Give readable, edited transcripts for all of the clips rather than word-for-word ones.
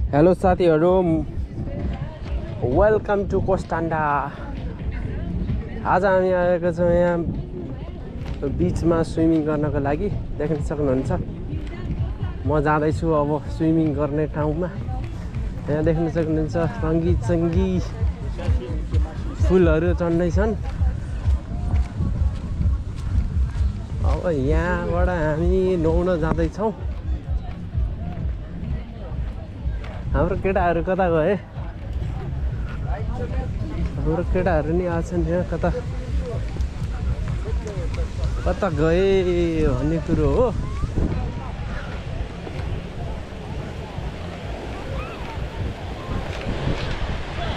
Hello साथीहरु, welcome to कोस्टान्डा। आज हामी आएको छौँ यहाँ बीचमा स्विमिङ गर्नको लागि। देख्न सक्नुहुन्छ म जाँदैछु अब स्विमिङ गर्ने ठाउँमा। यहाँ देख्न सक्नुहुन्छ रङ्गी चङ्गी फुलहरू चढ्दै छन्। अब यहाँबाट हामी नुहाउन जाँदैछौँ। हाम्रो केटाहरू कता गए? हाम्रो केटाहरू नि आछन् यहाँ। कता कता गए भन्ने कुरो हो।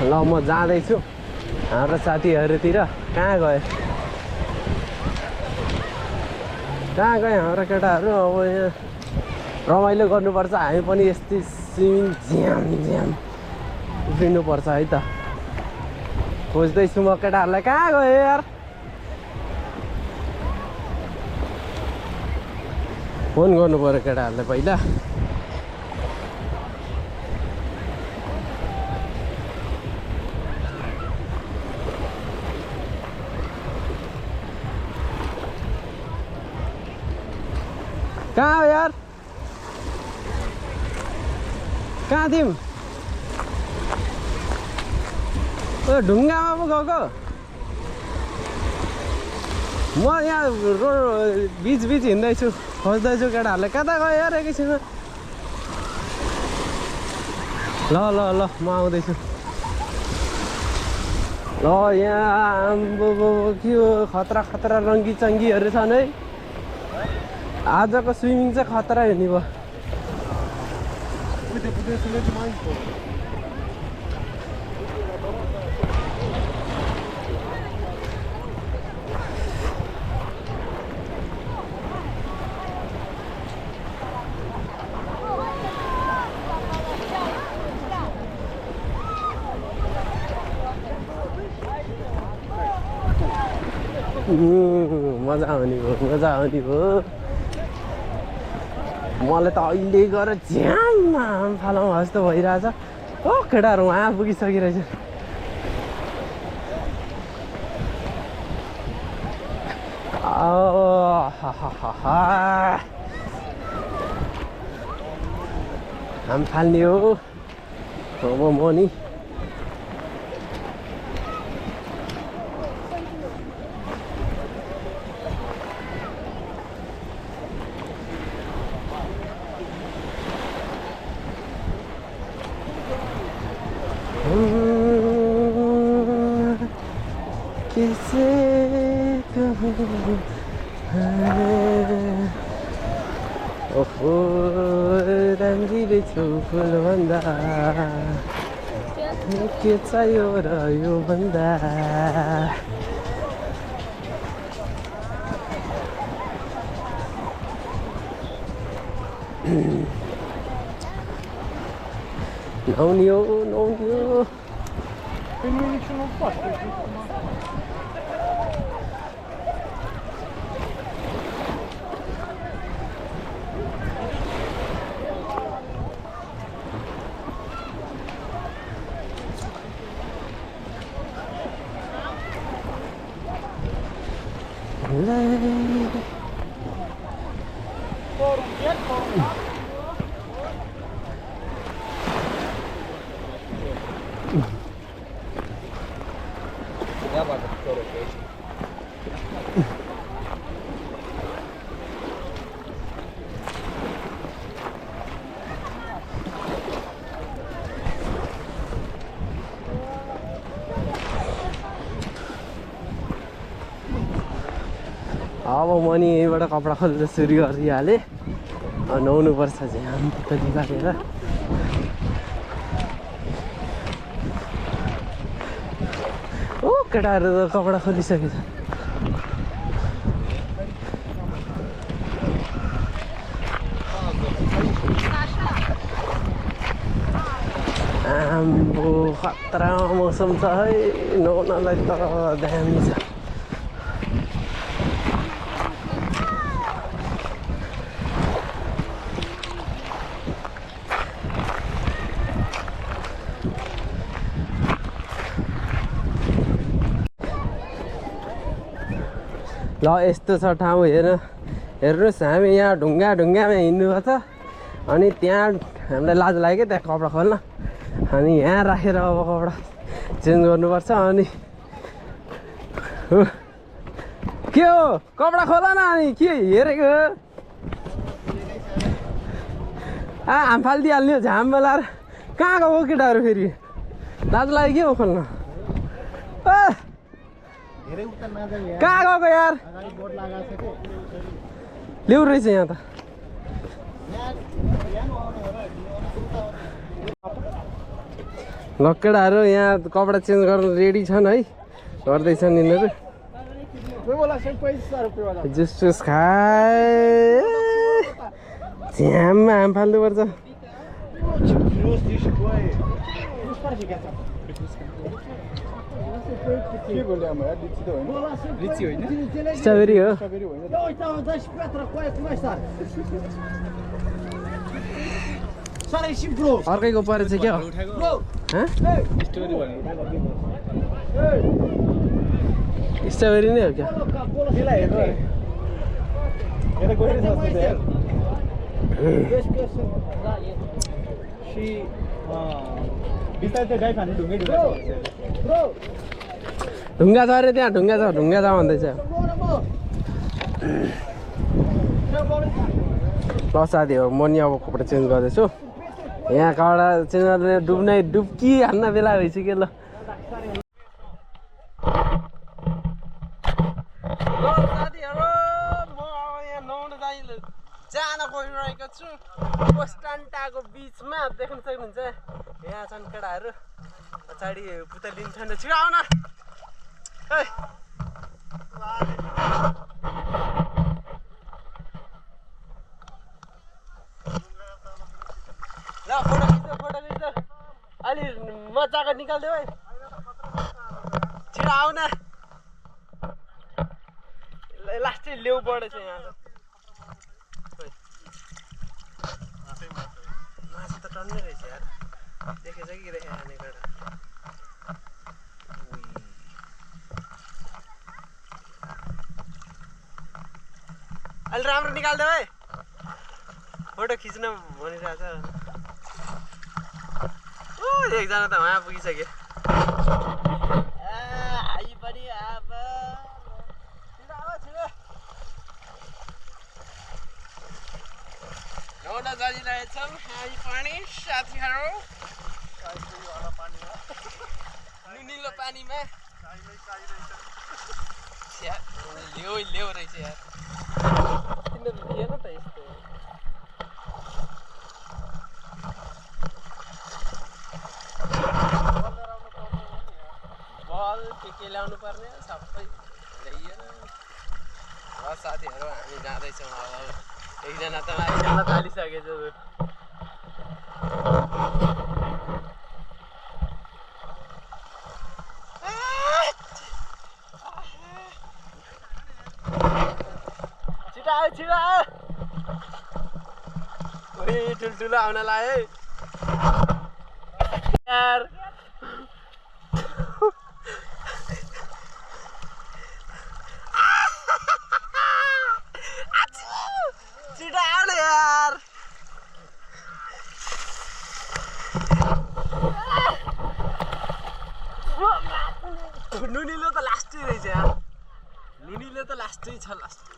ल म जाँदैछु हाम्रो साथीहरूतिर। कहाँ गए हाम्रो केटाहरू? अब यहाँ रमाइलो गर्नुपर्छ। हामी पनि यस्तै स्विमिङ झ्याम झ्याम उफ्रिनुपर्छ है त। खोज्दैछु म केटाहरूलाई। कहाँ गयो यार? फोन गर्नु पर्यो केटाहरूलाई पहिला। कहाँ हो यार? कहाँ थियौ? ढुङ्गामा पो गएको? म यहाँ बिच हिँड्दैछु, खोज्दैछु केटाहरूलाई। कता गयो यार एकैछिनमा? ल ल ल म आउँदैछु। ल यहाँ के हो, खतरा खतरा रङ्गी चङ्गीहरू छन् है। आजको स्विमिङ चाहिँ खतरा हुने भयो। मजा आउने भयो। मलाई त अहिले गएर झ्याममा फालाउँ जस्तो भइरहेछ। ओ केटाहरू उहाँ पुगिसकिरहेछ। हाम फाल्ने हो अब म नि। किसे कहूँ ओहो राम्री छु फुलभन्दा के चाहियो र यो भन्दा। नुहाउने हो। अब म नि यहीँबाट कपडा खोल्न सुरु गरिहालेँ। नुहाउनु पर्छ झ्याम तली बालेर। ओ केटाहरू त कपडा खोलिसकेछ। आम्बो खतरा मौसम छ है, नुहाउनलाई त दामी छ। ल यस्तो छ ठाउँ हेर्नुहोस् हामी यहाँ ढुङ्गामा हिँड्नुभएको छ अनि त्यहाँ हामीलाई लाज लाग्यो त्यहाँ कपडा खोल्न अनि यहाँ राखेर अब कपडा चेन्ज गर्नुपर्छ अनि के हो कपडा खोल न अनि के हेरेको हाम फालिदिइहाल्ने हो झाम बोलाएर कहाँ गएको केटाहरू फेरि लाज लाग्यो के हो खोल्न कहाँ गएको यार ल्याउ रहेछ यहाँ त लक्केडाहरू यहाँ कपडा चेन्ज गर्न रेडी छन् है गर्दैछन् यिनीहरू जुस खाए झ्याममा हाम फाल्नुपर्छ स्ट्रबेरी हो अर्कैको परेछ क्या स्ट्रबेरी नै हो क्या ढुङ्गा छ अरे त्यहाँ ढुङ्गा छ भन्दैछ ल साथीहरू म नि अब कपडा चेन्ज गर्दैछु यहाँ कपडा चेन्ज गरेर डुब्की हान्न बेला भइसक्यो ल साथीहरू म यहाँ नुहाउन जान गइरहेको छु कोस्टान्टाको बिचमा देख्न सक्नुहुन्छ यहाँ छन् केटाहरू पछाडि पुतली छन् छिटो आउन ल फोटो खिच्छ अलि मजाको निकालिदेऊ है छिटो आउन लास्टै लेउ परेछ यहाँ मासु त टन्नै रहेछ यार देखेछ कि देखेन केटा अलि राम्रो निकालिदेऊ है फोटो खिच्न भनिरहेछ एकजना त वहाँ पुगिसक्यो आई पनि अब नुहाउन गइरहेछौँ हामी पनि साथीहरू नुनिलो पानीमा ल्याउ रहेछ यार तिनीहरू दिएन त यस्तो बल के ल्याउनु पर्ने सबै ल्याइएन र साथीहरू हामी जाँदैछौँ अब एकजना त आइसक्न थालिसकेछ छिटो आयो ठुल्ठुलो आउन लाग्यो यार छिटो आउन यार नुनिलो त लास्टै रहेछ यार नुनिलो त लास्टै छ लास्ट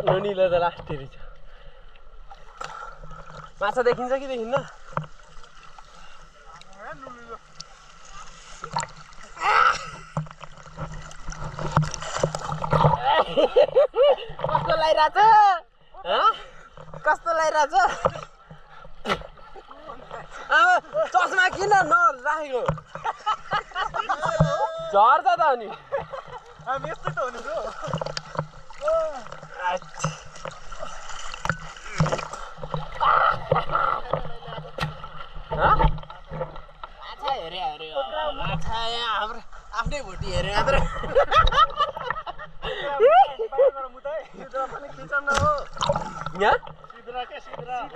नुनिलो त लास्टै रहेछ माछा देखिन्छ कि देखिन्न कस्तो लागिरहेछ कस्तो लागिरहेछ अब चस्मा किन नराखेको झर्छ त अनि यस्तै त हो नि ब्रो माछा हेरे माछा यहाँ हाम्रो आफ्नै भोटी हेरे मात्र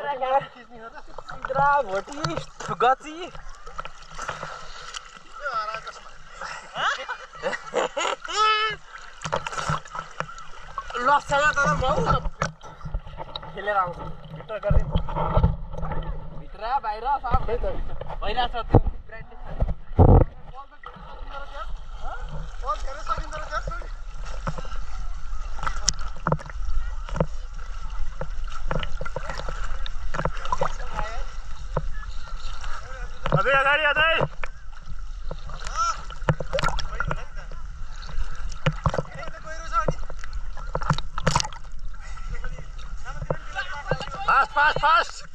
इन्द्रा भोटी गची लससँग त भाउ खेलेर आउँछ भित्र गर्ने भित्र बाहिर सब भइरहेछ त्यो प्र्याक्टिस अझै अगाडि अझै फास्ट फास्ट फास्ट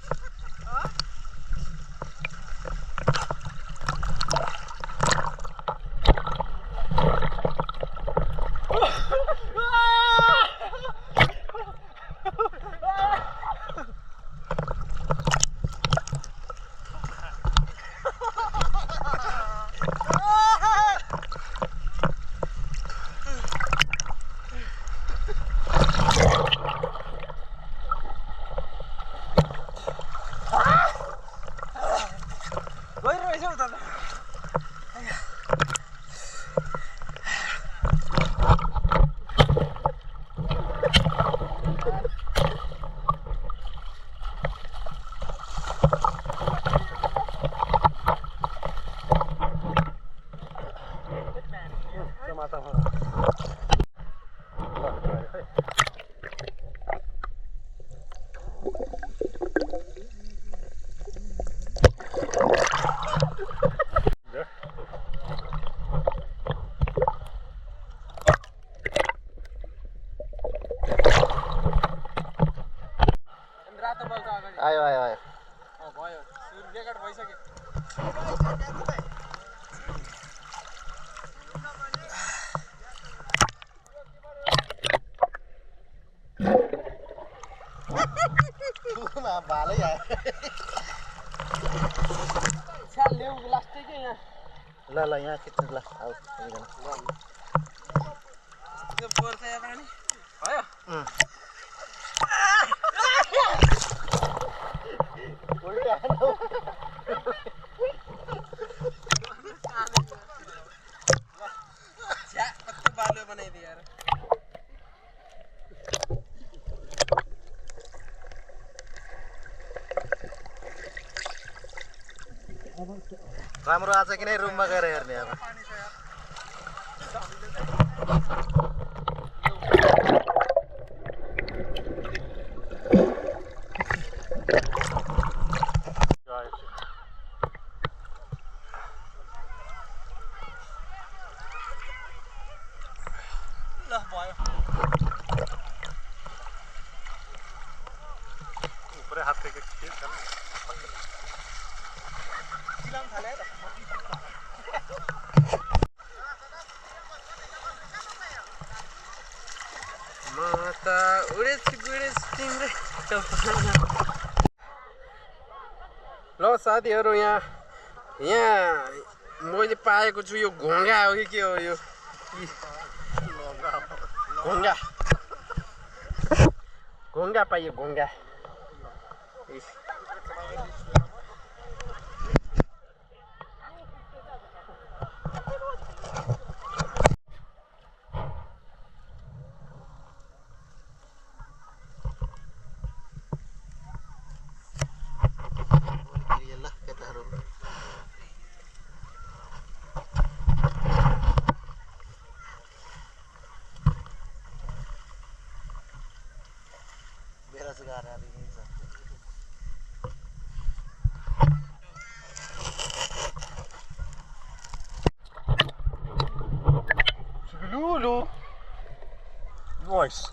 आयो आयो आयो भयो रेकर्ड भइसक्यो भालै आयो ल्याउ लास्टै के यहाँ ल ल यहाँ खिच्नु ल आऊ त्यो पर्छ यहाँ पानी भयो कस्तो बालो बनाइदियो यार राम्रो आछ कि नै रुममा गएर हेर्ने अब ल भयो पुरै हात के चिलाउन थाले त म त उडेछ तिम्रै ल साथीहरू यहाँ मैले पाएको छु यो घोङ्गा हो कि के हो यो घोङ्गा पाइयो घोङ्गा Lulu. Nice.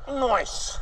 Nice.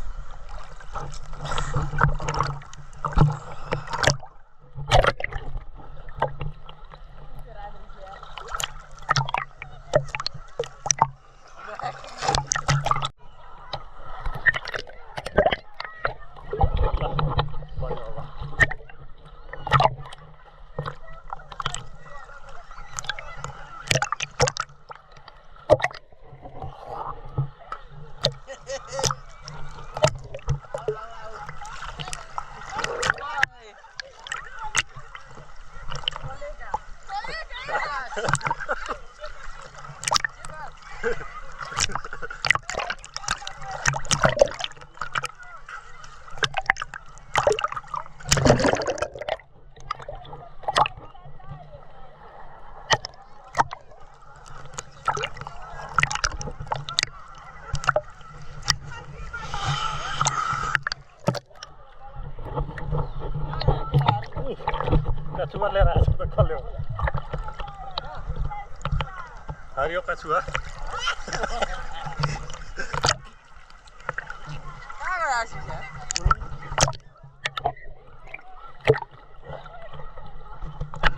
कछुवा लिएर आएको त कसले हो हरियो कछुवा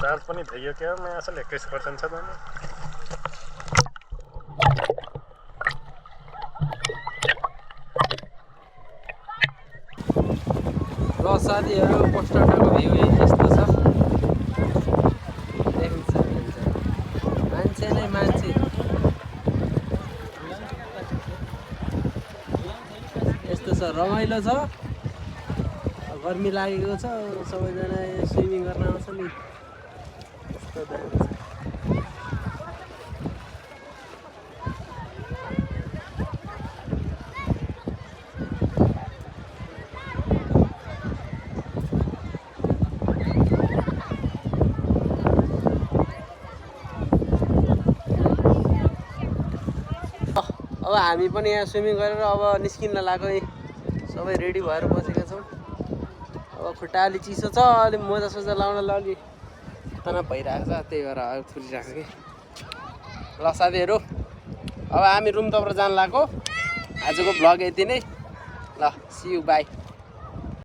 चार्ज पनि थियो क्या मैं असल 21% छ त ल साथीहरू पोस्टरको भ्यू यस्तो छ देखिन्छ मान्छे नै मान्छे यस्तो छ रमाइलो छ गर्मी लागेको छ सबैजना स्विमिङ गर्न आउँछ नि यस्तो दामी छ अब हामी पनि यहाँ स्विमिङ गरेर अब निस्किन लाग्यो सबै रेडी भएर बसेका छौँ अब खुट्टा अलि चिसो छ अलि मोजा सोजा लाउनलाई अलि तनाव भइरहेको छ त्यही भएर अब थुरिरहेको कि ल साथीहरू अब हामी रुम तर्फ जान लाग्यो आजको भ्लग यति नै ल सी यू बाई